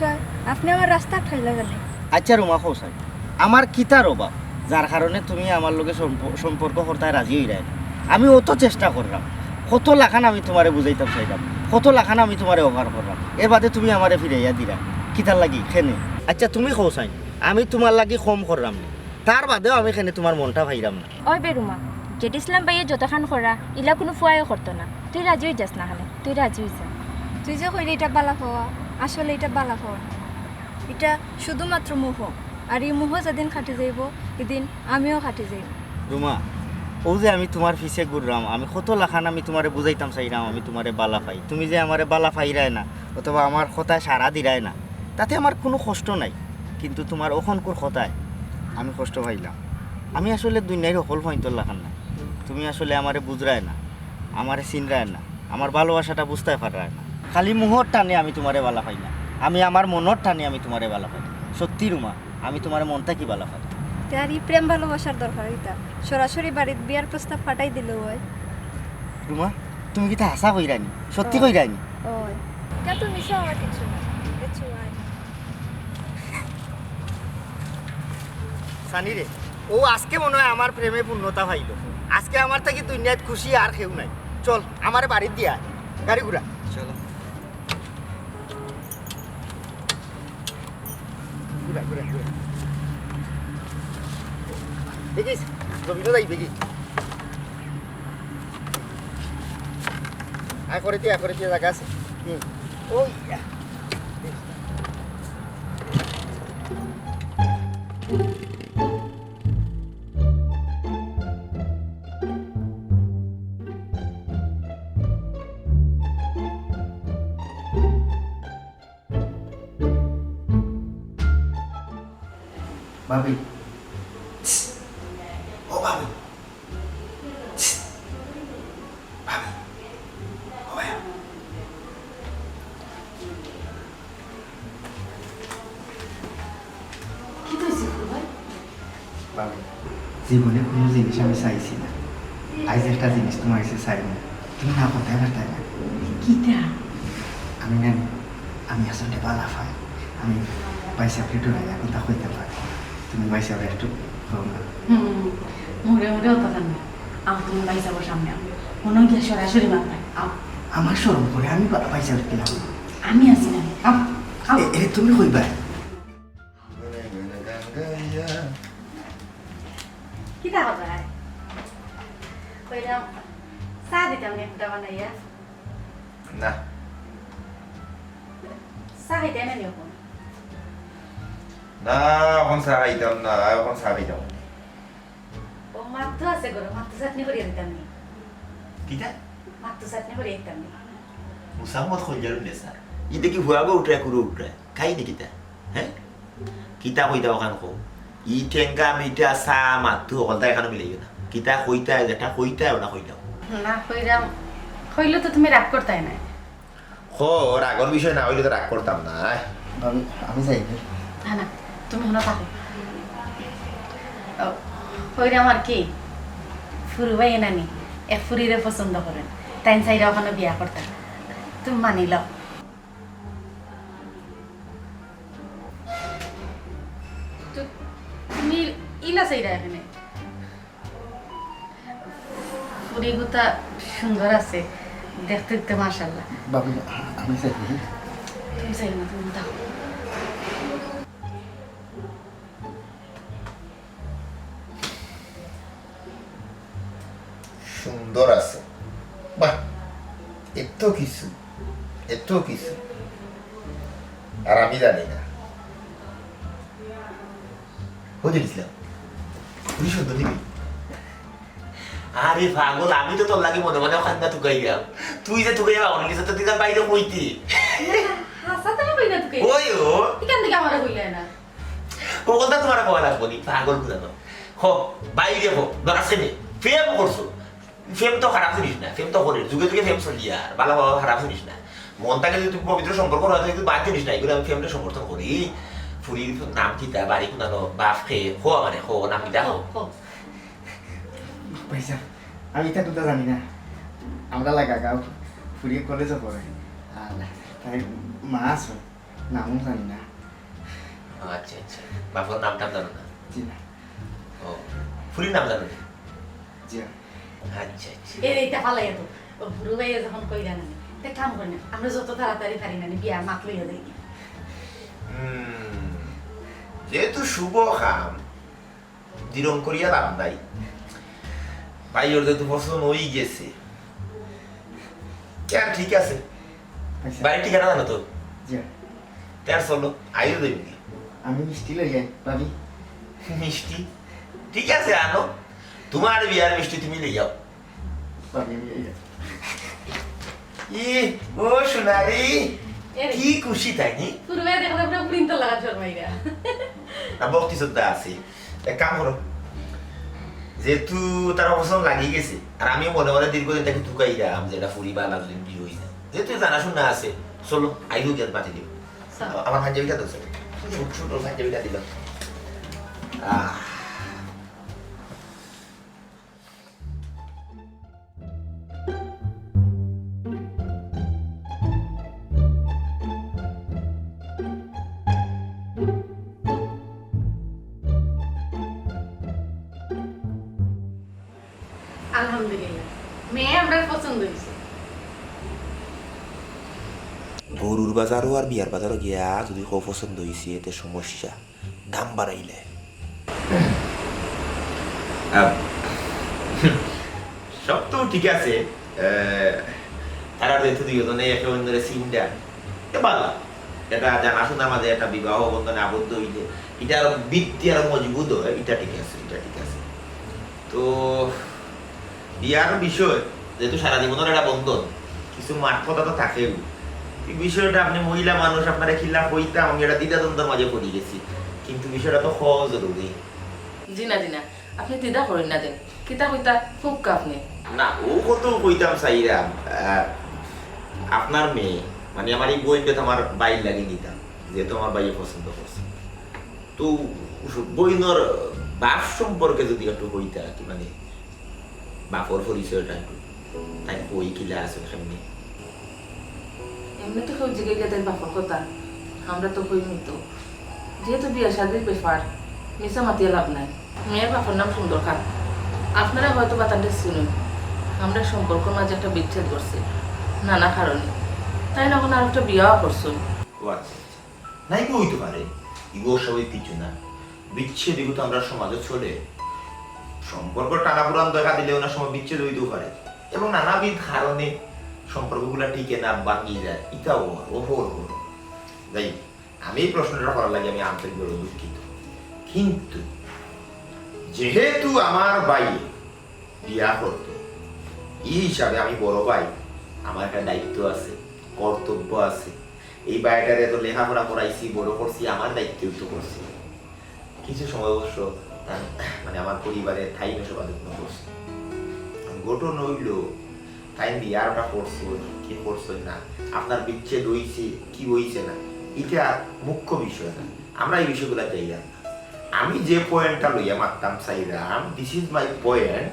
সমস্যা? আপনি আমার রাস্তা ঠাইলা গেলে। আচ্ছা রুমা খোসাই আমার কিতার অভাব যার কারণে তুমি আমার লগে সম্পর্ক করতে রাজি হই রায় আমি অত চেষ্টা করলাম কত লাখান আমি তোমারে বুঝাইতাম চাইলাম কত লাখান আমি তোমারে অফার করলাম এর বাদে তুমি আমারে ফিরাইয়া দিলা কিতার লাগি খেনে আচ্ছা তুমি খোসাই আমি তোমার লাগি কম করলাম না তার বাদেও আমি খেনে তোমার মনটা ভাইরাম না ওই বেরুমা জেড ইসলাম ভাইয়ে যতখান করা ইলা কোনো ফুয়াইও করতো না তুই রাজি হয়ে যাস না খানে তুই রাজি হয়ে যা তুই যে কইলে এটা বালা খাওয়া, আসলে এটা বালা খাওয়া না। এটা শুধুমাত্র মোহ, আর এই মোহ যেদিন খাটি যাইব এদিন আমিও খাটি যাইব। রুমা ও যে আমি তোমার ফিসে ঘুরলাম আমি কত লাখান আমি তোমারে বুঝাইতাম চাইলাম আমি তোমারে বালা পাই তুমি যে আমারে বালা পাইরায় না অথবা আমার কথায় সাড়া দিরায় না তাতে আমার কোনো কষ্ট নাই কিন্তু তোমার অখনকুর কথায় আমি কষ্ট পাইলাম আমি আসলে দুনিয়ার সকল ফাইন্তর লাখান না তুমি আসলে আমারে বুঝরায় না আমারে চিনরায় না আমার ভালোবাসাটা বুঝতে পারায় না খালি মুহর টানে আমি তোমারে বালা পাই না আমি আমার মনের টানে আমি তোমারে বালা পাই সত্যি রুমা আমি তোমার মনটা কি বালা পাই তার এই প্রেম ভালোবাসার দরকার হইতা সরাসরি বাড়িতে বিয়ার প্রস্তাব পাঠাই দিল হয়। রুমা তুমি কি তা হাসা কইরানি সত্যি কইরানি ওই তা তো মিশা হওয়ার কিছু না, কিছু হয়। সানি রে ও আজকে মনে হয় আমার প্রেমে পূর্ণতা পাইল আজকে আমার থেকে দুনিয়াত খুশি আর কেউ নাই চল আমার বাড়ির দিয়া গাড়ি ঘুরা চলো ঘুরা ঘুরা ঘুরা দেখিস রবীন্দ্র যাই দেখি আয় করে দিয়ে জায়গা আছে ওই ভাবি ও ভাবি ভাবি ও ভাই ভাবি জীবনে কোনো জিনিস আমি চাইছি না আজ একটা জিনিস তোমার কাছে চাই না তুমি না কথাই পারতাই না কিটা আমি জানি আমি আসলে বালা পাই আমি পয়সা প্লেটো নাই এখন তা হইতে পারি তুমি পয়সা একটু হোক না মোরে অত কান্না আও তুমি বাই যাবো সামনে আও মনে গিয়ে সরাসরি মাথায় আও আমার সরম করে আমি পয়সা পেলাম আমি আছি না আও আও এ তুমি কইবা কিটা হবে কইলাম চা দিতাম নি একটা বানাইয়া না চা খাইতে না নিও না এখন চা খাইতাম না এখন চা খাইতাম ও মাত্র আছে গরো মাত্র চাটনি করে দিতাম নি কিটা মাত্র চাটনি করে দিতাম নি মুসামত খঞ্জার নেসা ইতে কি হুয়াগো উঠে কুরু উঠে খাই নি কিটা হ্যাঁ কিটা কইতা ওখান কো ই টেঙ্গা মিটা চা মাতু অকলতা এখানে মিলাইও না কিটা কইতা যেটা কইতা ওটা কইতাম না কইরাম কইলে তো তুমি রাগ করতাই না খো রাগর বিষয় না হইলে তো রাগ করতাম না আমি চাই না না তুমি হলো থাকো কইরাম আর কি ফুরবাই নানি এক ফুরিরে পছন্দ করেন তাই চাইরা ওখানে বিয়া করতাম তুমি মানি লও তুমি ইলা চাইরা এখানে ফুরি গুতা সুন্দর আছে দেখতে দেখতে মাশাআল্লাহ বাবু আমি চাই তুমি চাই না তুমি থাকো সুন্দর আছে বাহ এত কিছু আর আমি জানি না বুঝে দিছিলাম খুবই সুন্দর দিবি আরে পাগল আমি তো তোর লাগে মনে মনে খান্দা তুকাইলাম তুই যে তুকাইবা অনেক সাথে তুই বাইরে কইতি হাসা তাহলে কই না তোকে ওই ও এখান থেকে আমারে কইলে না ওগুলো তোমার কোয়া লাগবো নি পাগল গুলানো হো বাইরে হো দরাসে নে ফেম করছো ফেম তো খারাপ জিনিস না ফেম তো করে যুগে যুগে ফেম চলি আর ভালো ভালো খারাপ জিনিস না মনটাকে যদি তুমি পবিত্র সম্পর্ক হয় কিন্তু বাদ জিনিস না এগুলো আমি ফেমটা সমর্থন করি ফুরির নাম কিতা বাড়ি কোনানো বাপ খেয়ে হো মানে হো নাম কিতা হো পয়সা আমি এটা তো জানি না আমরা লাগা গাও ফুরিয়ে কলেজে পড়ে আর তাই মা আছে নামও জানি না। আচ্ছা আচ্ছা, বাপর নাম টাম জানো না? জি না। ও, ফুরির নাম জানো না? জি না। আচ্ছা আচ্ছা। এইটা ফালাই তো ও ফুরু ভাইয়া যখন কইরা না এটা কাম করে না আমরা যত তাড়াতাড়ি পারি না বিয়া মাক লইয়া যাই যেহেতু শুভ খাম দিরম করিয়া লাভ নাই, ভাই ওর যেহেতু পছন্দ হয়ে গেছে, কেন ঠিক আছে। আচ্ছা। বাড়ির ঠিকানা জানো তো? জি না। তার চলো আইও দেবি। আমি মিষ্টি লই যাই ভাবি। মিষ্টি ঠিক আছে আনো, তোমার বিয়ার মিষ্টি তুমি লই যাও। ভাবি আমি এই যাই। ই ও সোনারি, কি খুশি তাই নি? ফুরু ভাইয়া দেখলে পুরো প্রিন্ট লাগা শর্মাইরা না ভক্তি শ্রদ্ধা আছে। এক কাম করো, যেহেতু তার অবসর লাগিয়ে গেছে আর আমিও মনে মনে দীর্ঘদিন তাকে টুকাইলাম যে এটা ফুরি বা লাগলেন বিয়ে হয়ে যায়, যেহেতু জানাশোনা আছে চলো আইও গেল পাঠিয়ে দিব। আমার পাঞ্জাবিটা তো ছোট ছোট পাঞ্জাবিটা দিলাম। আলহামদুলিল্লাহ মেয়ে আমরা পছন্দ হয়েছে গরুর বাজারও আর বিয়ার বাজারও গিয়া যদি খুব পছন্দ হয়েছে এতে সমস্যা, দাম বাড়াইলে। সব তো ঠিক আছে, তারা যেহেতু দুজনে একে অন্যের চিন্তা ভালো, এটা জানাশোনার মাঝে একটা বিবাহ বন্ধনে আবদ্ধ হইলে এটা আরো বৃত্তি আরো মজবুত হয়, এটা ঠিক আছে, এটা ঠিক আছে। তো বিয়ার বিষয় যেহেতু সারা জীবনের একটা বন্ধন, কিছু মাঠ কথা তো থাকেও। এই বিষয়টা আপনি মহিলা মানুষ আপনারা খিলাফ হইতাম, আমি এটা দ্বিধাদ্বন্দ্বের মাঝে পড়ে গেছি, কিন্তু বিষয়টা তো সহজ জরুরি জি না আপনি দিদা করেন না দেন কিতা কইতা খুব আপনি না। ও কত কইতাম চাইরাম, আপনার মেয়ে মানে আমার এই বইটা তো আমার বাইর লাগিয়ে দিতাম, যেহেতু আমার বাইয়ে পছন্দ করছে। তো বইনর বাপ সম্পর্কে যদি একটু হইতা কি মানে বাপর পরিচয়টা একটু তাই বই কিলা আছে সামনে। এমনি তো কেউ জিগে দেন বাপর কথা, আমরা তো কইনি তো, যেহেতু বিয়া শাদির ব্যাপার মিশা মাতিয়ে লাভ নাই। মেয়ের বাপর নাম সুন্দর খান, আপনারা হয়তো বাতানটা শুনুন, আমরা সম্পর্ক মাঝে একটা বিচ্ছেদ করছি নানা কারণে, তাই না এখন আর একটা বিয়াও করছুন। ও আচ্ছা আচ্ছা, নাই গো হইতে পারে, ইগো সবই কিছু না, বিচ্ছেদ এগুলো তো আমরা সমাজে চলে, সম্পর্ক টানাপুরান দেখা দিলে ওনার সময় বিচ্ছেদ হইতেও পারে এবং নানাবিধ কারণে সম্পর্কগুলা টিকে না ভাঙিয়ে যায়, এটাও ওহর যাই। আমি এই প্রশ্নটা করার লাগে আমি আন্তরিকভাবে দুঃখিত, কিন্তু যেহেতু আমার ভাই বিয়া করত এই হিসাবে আমি বড় ভাই, আমার একটা দায়িত্ব আছে, কর্তব্য আছে। এই বাড়িটারে তো লেখাপড়া করাইছি, বড় করছি, আমার দায়িত্ব তো করছি। কিছু সময় অবশ্য মানে আমার পরিবারের ঠাই সেবা যত্ন করছি। ঘটন হইল তাই বিয়ারটা করছো কি করছো না, আপনার বিচ্ছেদ হইছে কি হইছে না, এটা মুখ্য বিষয় না, আমরা এই বিষয়গুলো চাইলাম না। আমি যে পয়েন্টটা লইয়া মারতাম চাইলাম, দিস ইজ মাই পয়েন্ট,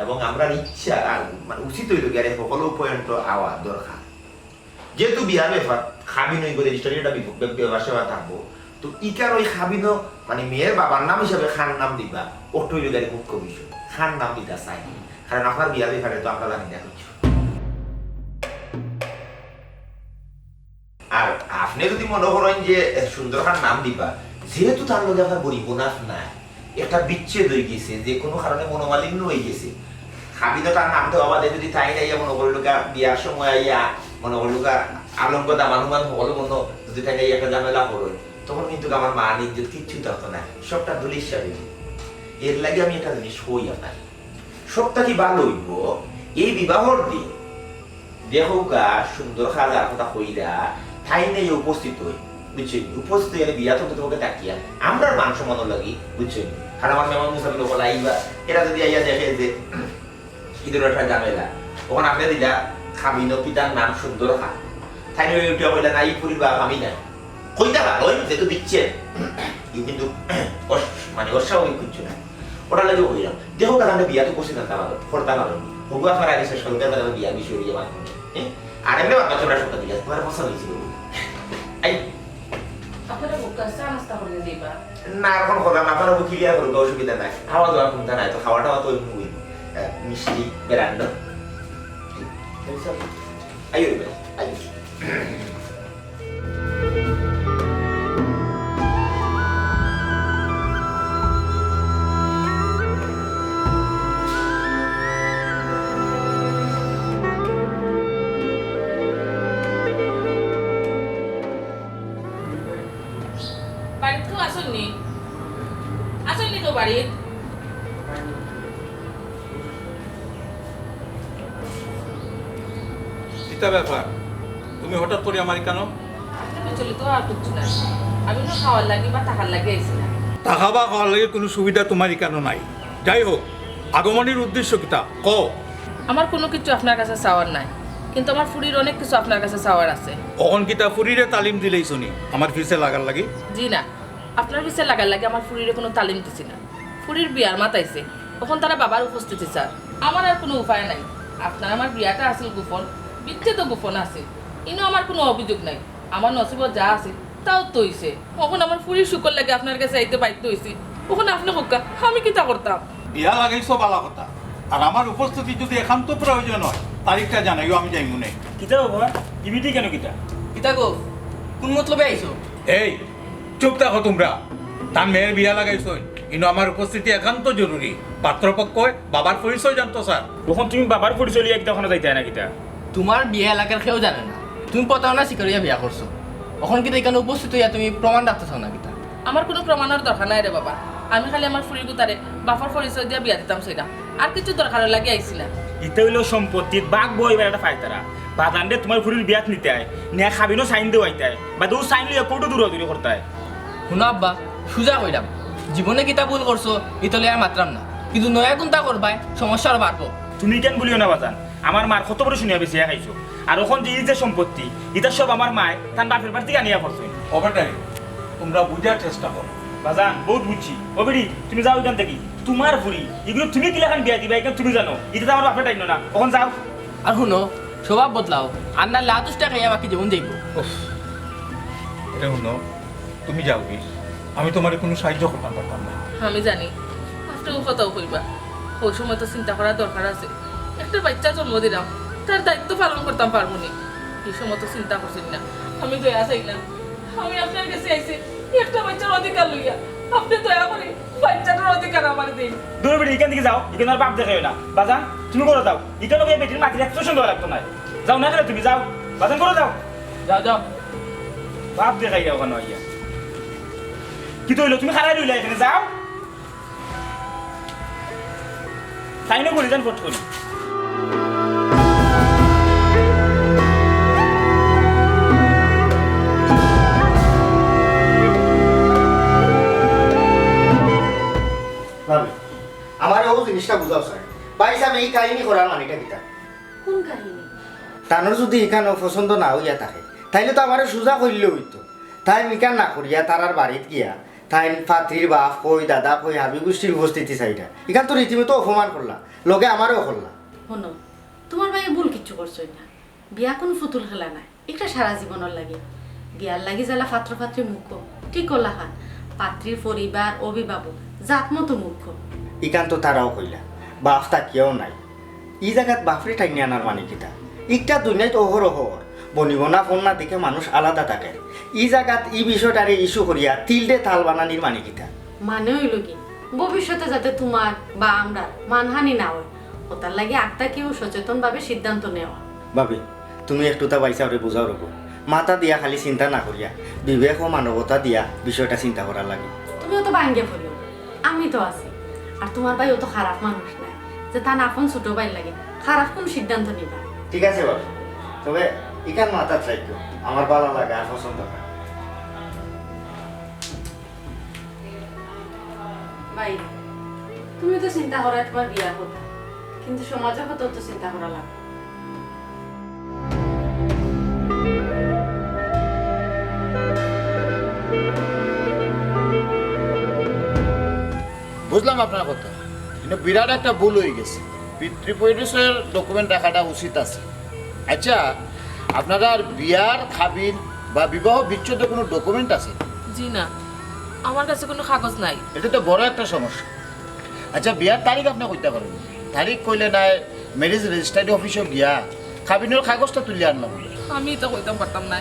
এবং আমরা ইচ্ছা মানে উচিত হইল গিয়ে সকল পয়েন্ট আওয়া দরকার। যেহেতু বিয়ার ব্যাপার খাবিন হইব রেজিস্টারি একটা ব্যবসা সেবা থাকবো, তো ইকার ওই খাবিন মানে মেয়ের বাবার নাম হিসাবে খান নাম দিবা, ওটা হইল গিয়ে মুখ্য বিষয়, খান নাম দিতে চাই, কারণ আপনার বিয়ার ব্যাপারে তো আমরা জানি না কিছু। আর আপনি যদি মনে করেন যে সুন্দর খান নাম দিবা, যেহেতু তার লোক আপনার গরিব বোনাস নাই, একটা বিচ্ছেদ হয়ে গেছে, যে কোনো কারণে মনোমালিন্য হয়ে গেছে, খাবিন তার নাম দেওয়া বাদে যদি তাই নাই মনে করল বিয়ার সময় আইয়া মনে করল আলঙ্ক দামানুমান হল মনে যদি তাই একটা ঝামেলা করল, তখন কিন্তু আমার মা নিজের কিচ্ছু থাকতো না, সবটা দলিস সাহেব। এর লাগে আমি একটা জিনিস হই আপনার সবটা কি ভালো হইব এই বিবাহর দিন দেখো গা সুন্দর খাজার কথা কইরা ঠাই নেই উপস্থিত হই, বুঝছেন? উপস্থিত হয়ে বিয়া তো তোমাকে তাকিয়া আমরা মান সম্মান লাগি, বুঝছেন? আর আমার মেমন মুসাফির লোক আইবা, এরা যদি আইয়া দেখে যে ঈদের একটা ঝামেলা, ওখানে আপনি দিলা খাবিন পিতার নাম সুন্দর খা, তাই উঠে কইলা না এই পরিবার আমি না কইতা ভালো যেহেতু দিচ্ছেন, কিন্তু মানে অস্বাভাবিক কিছু না, ওটা লাগে হইলাম দেখো কারণে বিয়া তো করছি না তারা করতে পারো হুয়া ফারা গেছে সরকার বিয়া বিষয় দিয়ে মানুষ আর এমনি বাচ্চা ছোটা সন্তান দিকে তোমার পছন্দ হয়েছিল। এই আপনারা বুকা চা নাস্তা করে দিবা না এখন করলাম আপনার উপর ক্লিয়ার করবো অসুবিধা নাই খাওয়া দাওয়ার চিন্তা নাই তো খাওয়া টাওয়া তো এমনি হইব মিষ্টি বেরান্ড আইও রে আইও বাড়িতে কেউ আসেননি আসেননি কেউ বাড়িতে কিতা ব্যাপার তুমি হঠাৎ করে আমার কেন আপনি চলে তো আর কিছু না আমি তো খাওয়ার লাগি বা টাকার লাগি আইছি না টাকা বা খাওয়ার লাগে কোনো সুবিধা তোমার কেন নাই যাই হোক আগমনের উদ্দেশ্য কিতা কও আমার কোনো কিছু আপনার কাছে চাওয়ার নাই কিন্তু আমার ফুরির অনেক কিছু আপনার কাছে চাওয়ার আছে অহন কিতা ফুরিরে তালিম দিলেই শুনি আমার ফিসে লাগার লাগি জি না আপনার পিছিয়ে লাগার লাগে আমার ফুরিরে কোনো তালিম দিছি না ফুরির বিয়ার মাতাইছে তখন তারা বাবার উপস্থিতি স্যার আমার আর কোনো উপায় নাই আপনার আমার বিয়াটা আসল গোপন বিচ্ছে তো গোপন আছে ইনো আমার কোনো অভিযোগ নাই আমার নসিবত যা আছে তাও তো হইছে তখন আমার ফুরির শুকর লাগে আপনার কাছে আইতে বাধ্য হয়েছি তখন আপনি হোকা আমি কিতা করতাম বিয়া লাগাইছো বালা কথা আর আমার উপস্থিতি যদি একান্ত প্রয়োজন হয় তারিখটা জানাইও আমি যাই মনে কিতা বাবা ইবিটি কেন কিতা কিতা গো কোন মতলবে আইছো এই চুপ থাকো তোমরা তার মেয়ের বিয়া লাগাইছো কিন্তু আমার উপস্থিতি একান্ত জরুরি পাত্রপক্ষ বাবার পরিচয় জানতো স্যার তখন তুমি বাবার পরিচয় লিয়ে কিতা ওখানে যাইতে না কিতা তোমার বিয়ে এলাকার কেউ জানে না তুমি প্রতারণা শিকারিয়া বিয়া করছো এখন কিন্তু এখানে উপস্থিত হইয়া তুমি প্রমাণ রাখতেছ না কিতা আমার কোনো প্রমাণের দরকার নাই রে বাবা আমি খালি আমার ফুরির গুতারে বাপার পরিচয় দিয়ে বিয়া দিতাম সেটা আর কিছু দরকার লাগে আইছি না ইতে হইলো সম্পত্তির বাঘ বই এবার একটা ফায়তারা বাজানরে তোমার ফুরির বিয়াত নিতে হয় নিয়ে খাবিনো সাইন দেওয়া আইতে হয় বা দু সাইন লিয়ে কোটো দূর করতে হয় শুনো আব্বা সুজা কইরাম জীবনে কিতা ভুল করছো ইতলে আর মাত্রাম না কিন্তু নয়া কোনটা করবাই সমস্যা আর বাড়বো তুমি কেন বলিও না বাজান আমার মার কত বড় শুনিয়া বেশি খাইছো আর ওখান যে এই যে সম্পত্তি এটা সব আমার মায় তার বাপের বাড়ি থেকে আনিয়া করছো ওভারটাই তোমরা বুঝার চেষ্টা করো বাজান বহুত বুঝছি ও বেরি তুমি যাও এখান থেকে তোমার ফুরি এগুলো তুমি কিলাখান বিয়া দিবা এখানে তুমি জানো এটা তো আমার বাপের টাইম না ওখান যাও আর শুনো স্বভাব বদলাও আর না লাতুসটা খাইয়া বাকি জীবন যাইব এটা শুনো তুমি যাও কি আমি তোমার কোনো সাহায্য করতে পারতাম না আমি জানি আপনিও কথাও কইবা ওই সময় তো চিন্তা করার দরকার আছে একটা বাচ্চা জন্ম দিলাম তার দায়িত্ব পালন করতাম পারবো নি এই সময় তো চিন্তা করছেন না আমি দয়া চাই না আমি আপনার কাছে আইছি একটা বাচ্চার অধিকার লইয়া আপনি দয়া করে বাচ্চাটার অধিকার আমার দিন দূর বেরি এখান থেকে যাও এখানে আর বাপ দেখাবে না বাজান তুমি করে দাও এখানে ওই বেটির মাটির একটু সুন্দর লাগতো না যাও না কেন তুমি যাও বাজান করে দাও যাও যাও বাপ দেখাই যাও ওখানে আইয়া কি তো হইলো তুমি খারাই রইলা এখানে যাও তাই না বলি যান ফট করি ভাবি আমার ও জিনিসটা বুঝাও স্যার পাইছে আমি এই কাহিনী করার মানিটা কিতা কোন কাহিনী তানোর যদি এখানে পছন্দ না হইয়া থাকে তাইলে তো আমার সোজা করলে হইতো তাই মিকান না করিয়া তারার বাড়িত গিয়া তাই পাত্রীর বাপ কই দাদা কই হাবি গোষ্ঠীর উপস্থিতি চাইটা এখান তো রীতিমতো অপমান করলা লগে আমারও করলা শোনো তোমার ভাই ভুল কিচ্ছু করছই না বিয়া কোনো ফুতুল খেলা নাই একটা সারা জীবনের লাগে বিয়ার লাগি জ্বালা পাত্র পাত্রী মুখ্য ঠিক করলা খান পাত্রীর পরিবার অভিভাবক জাত মতো মুখ্য এখান তো তারাও কইলা বাপ তাকিয়াও নাই ই জায়গাত বাপরে টাইনি আনার মানে কিতা একটা দুনিয়ায় অহর অহর বনিবনা ফোন না দেখে মানুষ আলাদা থাকে ই জায়গাত ই বিষয়টারে ইস্যু করিয়া তিলডে তাল বানানির মানে কিতা মানে হইল কি ভবিষ্যতে যাতে তোমার বা আমরা মানহানি না হয় ওটার লাগে আত্মা কেউ সচেতনভাবে সিদ্ধান্ত নেওয়া ভাবি তুমি একটু তা বাইসা ওরে বোঝাও রব মাথা দিয়া খালি চিন্তা না করিয়া বিবেক ও মানবতা দিয়া বিষয়টা চিন্তা করার লাগে তুমিও তো ভাঙ্গে ফেলো আমি তো আছি আর তোমার ভাই ও তো খারাপ মানুষ নাই যে তার আপন ছোট ভাই লাগে খারাপ কোন সিদ্ধান্ত নিবা ঠিক আছে বাবু তবে এখান মাথা চাইতো আমার ভালো লাগে আর পছন্দ হয় ভাই তুমি তো চিন্তা করা তোমার বিয়া কথা কিন্তু সমাজের কথা তো চিন্তা করা লাগে বুঝলাম আপনার কথা কিন্তু বিরাট একটা ভুল হয়ে গেছে পিতৃপরিচয়ের ডকুমেন্ট রাখাটা উচিত আছে আচ্ছা আপনারা বিয়ার খাবির বা বিবাহ বিচ্ছেদের কোনো ডকুমেন্ট আছে জি না, আমার কাছে কোনো কাগজ নাই। এটা তো বড় একটা সমস্যা। আচ্ছা বিয়ার তারিখ আপনি কইতে পারেন? তারিখ কইলে নাই ম্যারেজ রেজিস্ট্রারি অফিসে গিয়া খাবিনের কাগজটা তুলে আনলাম। আমি তো কইতাম পারতাম না।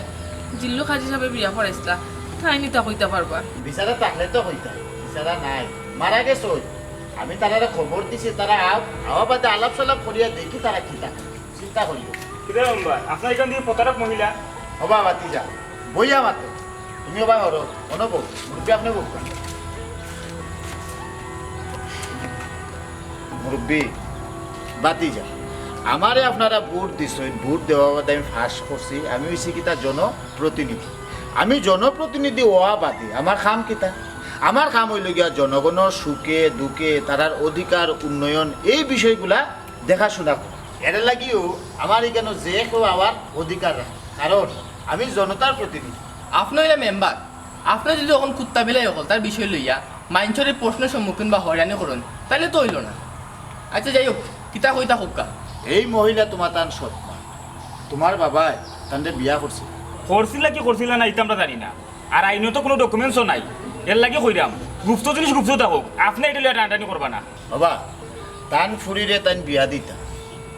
জিল্লু খাজি হিসাবে বিয়া পড়াইছিলা, তাই নিতা কইতে পারবা। বিচারা থাকলে তো কইতাম, বিচারা নাই, মারা গেছে। আমি তারা খবর দিছি, তারা আওয়া বাদে আলাপ সালাপ করিয়া দেখি তারা কি থাকে, চিন্তা করিও। কিরে মেম্বার আপনার এখান থেকে প্রতারক মহিলা হবা বাতি যা বইয়া মাতো তুমি হবা হরো অনব মুরব্বী আপনি বলবা মুরব্বী বাতি যা আমারে আপনারা ভোট দিছেন, ভোট দেওয়া বাদে আমি ফাঁস করছি। আমি হয়েছি কিতা জনপ্রতিনিধি। আমি জনপ্রতিনিধি হওয়া বাদে আমার কাম কিতা? আমার কাম হইল গিয়া জনগণের সুখে দুঃখে তারার অধিকার উন্নয়ন এই বিষয়গুলা দেখাশোনা করা। এর লাগিও আমার এখানে যে কেউ আমার অধিকার রাখে, কারণ আমি জনতার প্রতিনিধি। আপনি হইলে মেম্বার, আপনি যদি এখন কুত্তা বিলাই হল তার বিষয় লইয়া মাইনচরের প্রশ্নের সম্মুখীন বা হয়রানি করুন, তাহলে তো হইল না। আচ্ছা যাই হোক, কিতা কইতা হোকা। এই মহিলা তোমার তান সৎমা, তোমার বাবাই তাদের বিয়া করছে। করছিলা কি করছিলা না এটা আমরা জানি না, আর আইনত কোনো ডকুমেন্টসও নাই। এর লাগে কইরাম গুপ্ত জিনিস গুপ্ত থাকুক, আপনি এটা লিয়ে টানাটানি করবা না। বাবা তান ফুরিরে তান বিয়া দিতা,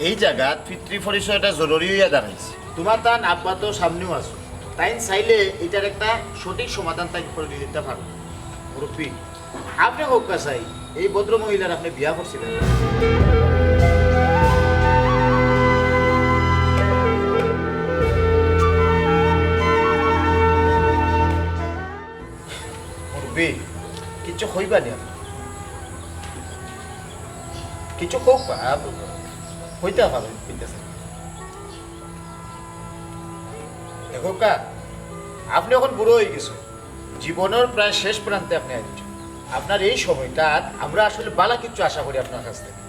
এই জায়গাত পিতৃ পরিচয়টা জরুরি হইয়া দাঁড়াইছে। তোমার তান আব্বা তো সামনেও আছো, তাই চাইলে এটার একটা সঠিক সমাধান তাই করে দিতে পারো। মুরব্বী আপনি হোক চাই এই ভদ্র মহিলার আপনি বিয়া করছিলেন। মুরব্বী কিছু হইবা নি, কিছু হোক বা হইতে পারে হইতেছে। দেখো কা আপনি এখন বুড়ো হয়ে গেছেন, জীবনের প্রায় শেষ প্রান্তে আপনি আসছেন। আপনার এই সময়টা আমরা আসলে বালা কিছু আশা করি আপনার কাছ থেকে।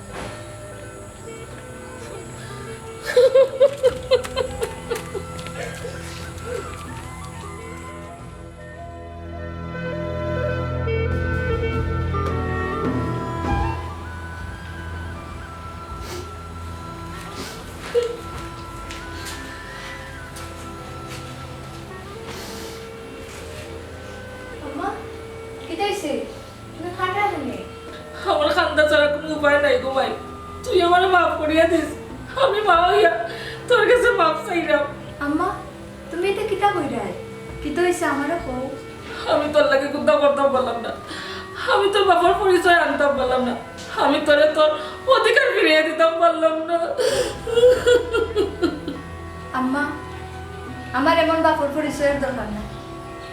আম্মা কি হইছে? তুমি খাটা কেনে? আমার খান্দা ছাড়া কোনো উপায় নাই গো ভাই, তুই আমার মাফ করিয়া দিস। আমি মা হইয়া তোর কাছে মাফ চাইলাম। আম্মা তুমি এটা কিতা কইরা? কি হইছে আমারে কও। আমি তোর লাগে গুদা করতাম বললাম না, আমি তোর বাবার পরিচয় আনতাম বললাম না, আমি তোরে তোর অধিকার ফিরিয়ে দিতাম বললাম না। আম্মা আমার এমন বাপর পরিচয়ের দরকার নাই,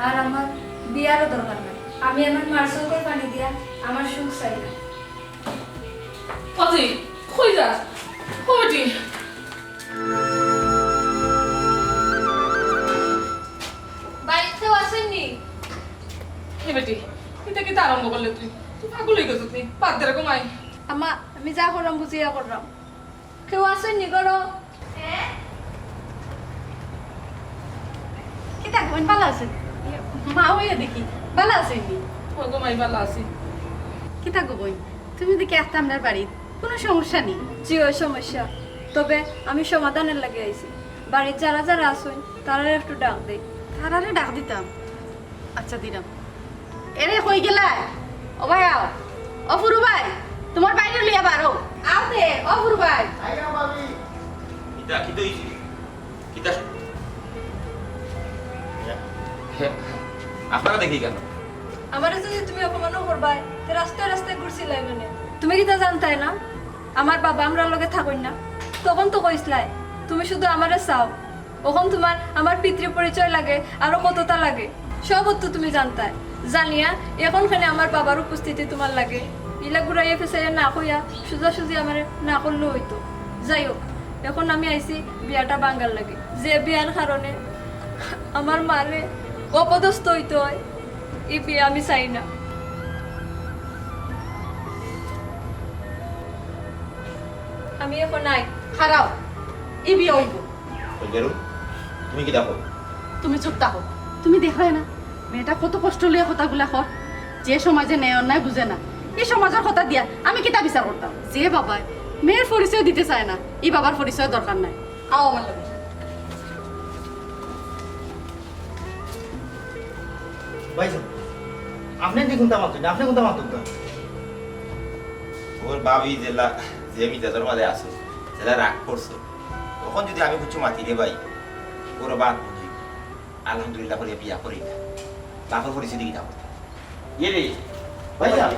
আর আমার বিয়ারও দরকার নাই। আমি আমার মার চোখের পানি দিয়া আমার সুখ চাই না। অজি কই যাস? অজি বাড়িতেও আসেননি? হে বেটি, এটা কি আরম্ভ করলে? তুই তুই পাগল হয়ে গেছিস নি? বাদ দে রে ঘুমাই। আম্মা আমি যা করলাম বুঝিয়া করলাম। কেউ আসেননি করো? কি থাকবেন ভালো আছেন? মা হইয়া দেখি ভালো আছেননি? ও ঘুমাই ভালো আছি। কি থাকবো বই, তুমি দেখি আসতে আপনার বাড়ি, কোনো সমস্যা নেই। জি ওই সমস্যা, তবে আমি সমাধানের লাগে আইছি। বাড়ির যারা যারা আসুন তারা একটু ডাক দেই। তারারে ডাক দিতাম। আচ্ছা দিলাম। এরে কই গেলা? ও ভাই আও, ও ফুরু ভাই তোমার বাইরে লিয়া বারো আও দে। ও ফুরু ভাই কিতা কিতা হইছে কিতা আপনারা দেখি কেন? আমার যদি তুমি অপমানও করবাই তো রাস্তায় রাস্তায় ঘুরছিলাই মানে তুমি কি তা জানতাই না আমার বাবা আমরা লগে থাকুন না? তখন তো কইসলাই তুমি শুধু আমারে চাও, ওখন তোমার আমার পিতৃ পরিচয় লাগে আরো কতটা লাগে সব তো তুমি জানতাই। জানিয়া এখনখানে আমার বাবার উপস্থিতি তোমার লাগে, ইলা ঘুরাইয়া ফেসাইয়া না কইয়া সোজাসুজি আমার না করলেও হইতো। যাই হোক, এখন আমি আইছি বিয়াটা বাঙ্গাল লাগে, যে বিয়ার কারণে আমার মারে অপদস্থ হইতে হয়। এই বিয়ে আমি চাই না। আমি এখন নাই খারাও ই বিয়ে হইব। তুমি কি দেখো? তুমি চুপ থাকো। তুমি দেখো না মেয়েটা কত কষ্ট লিয়ে কথাগুলা কর। যে সমাজে ন্যায় অন্যায় বুঝে না, এই সমাজের কথা দিয়া আমি কিতা বিচার করতাম? যে বাবাই মেয়ের পরিচয় দিতে চায় না, এই বাবার পরিচয় দরকার নাই। আও আমার লগে। ভাইজান আপনি দেখুন তা মাতুন আপনি কোনটা মাতুন না ওর বাবি জেলা যে মিজাজের মাঝে আছে জেলা রাগ করছে তখন যদি আমি কিছু মাতি রে ভাই ওর বাদ বুঝি আলহামদুলিল্লাহ করে বিয়া করি না বাপের পরিস্থিতি কি থাকবে ভাইজান